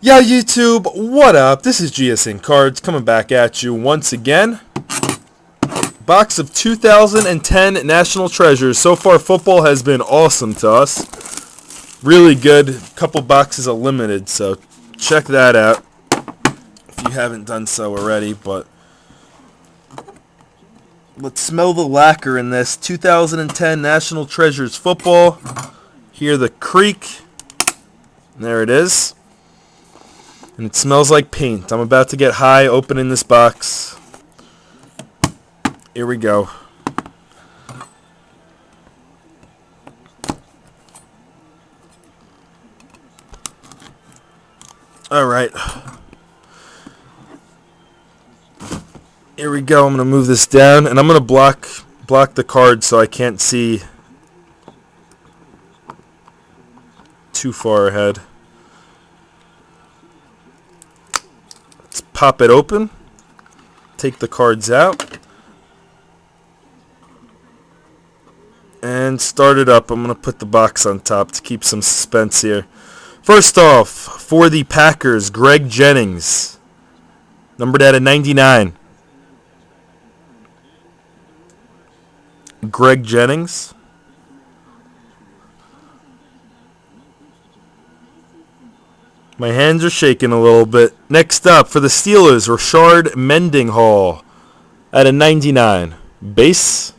Yo YouTube, what up? This is GSN Cards coming back at you once again. Box of 2010 National Treasures. So far football has been awesome to us. Really good. Couple boxes of limited, so check that out if you haven't done so already. But let's smell the lacquer in this 2010 National Treasures football. Hear the creak. There it is. And it smells like paint. I'm about to get high opening this box. Here we go. Alright. Here we go. I'm going to move this down. And I'm going to block the card so I can't see too far ahead. Pop it open, take the cards out, and start it up. I'm going to put the box on top to keep some suspense here. First off, for the Packers, Greg Jennings, numbered out of 99. Greg Jennings. My hands are shaking a little bit. Next up, for the Steelers, Rashard Mendenhall at a 99. Base.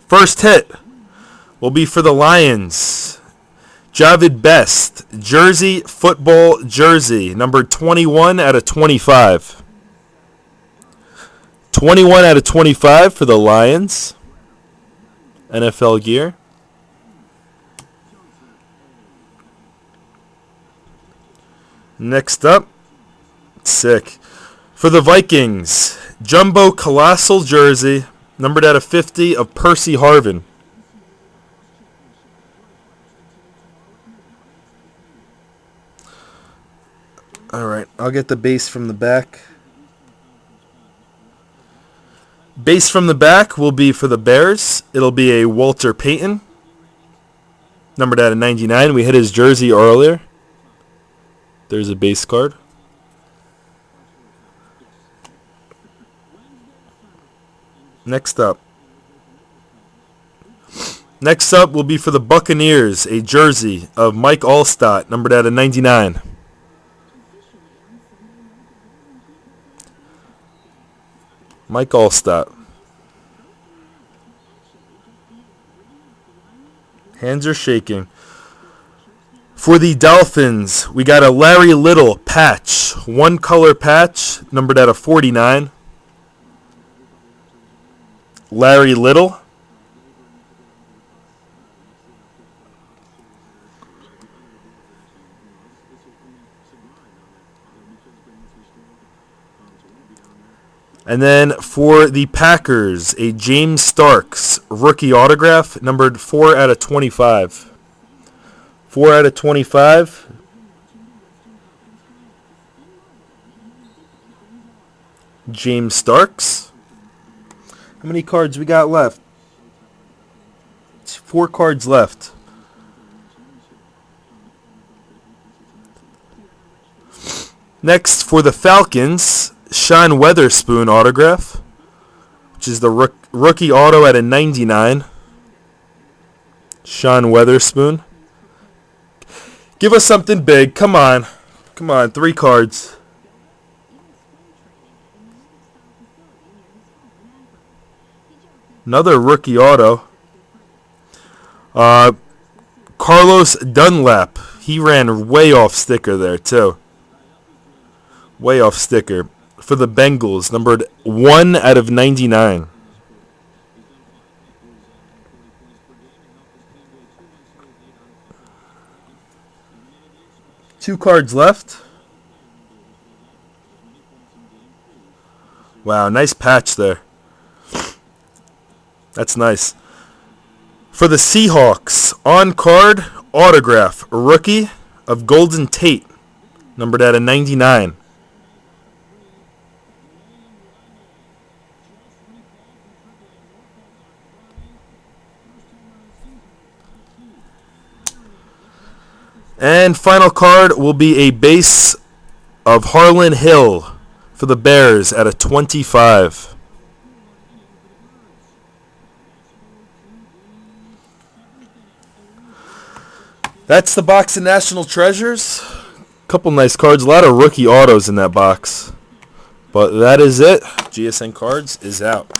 First hit will be for the Lions. Javid Best, jersey, football jersey, number 21 out of 25. 21 out of 25 for the Lions. NFL gear. Next up, sick. For the Vikings, jumbo colossal jersey, numbered out of 50 of Percy Harvin. Alright, I'll get the base from the back. Base from the back will be for the Bears. It'll be a Walter Payton, numbered out of 99. We hit his jersey earlier. There's a base card. Next up will be for the Buccaneers, a jersey of Mike Alstott, numbered out of 99. Mike Alstott. Hands are shaking. For the Dolphins, we got a Larry Little patch. One color patch, numbered out of 49. Larry Little. And then for the Packers, a James Starks rookie autograph, numbered 4 out of 25. 4 out of 25. James Starks. How many cards we got left? 4 cards left. Next, for the Falcons, Sean Weatherspoon autograph, which is the rookie auto at a 99. Sean Weatherspoon. Give us something big. Come on. Come on. 3 cards. Another rookie auto. Carlos Dunlap. He ran way off sticker there, too. Way off sticker. For the Bengals, numbered 1 out of 99. Two cards left. Wow, nice patch there. That's nice. For the Seahawks, on card autograph, rookie of Golden Tate, numbered out of 99. And final card will be a base of Harlan Hill for the Bears at a 25. That's the box of National Treasures. Couple nice cards. A lot of rookie autos in that box. But that is it. GSN Cards is out.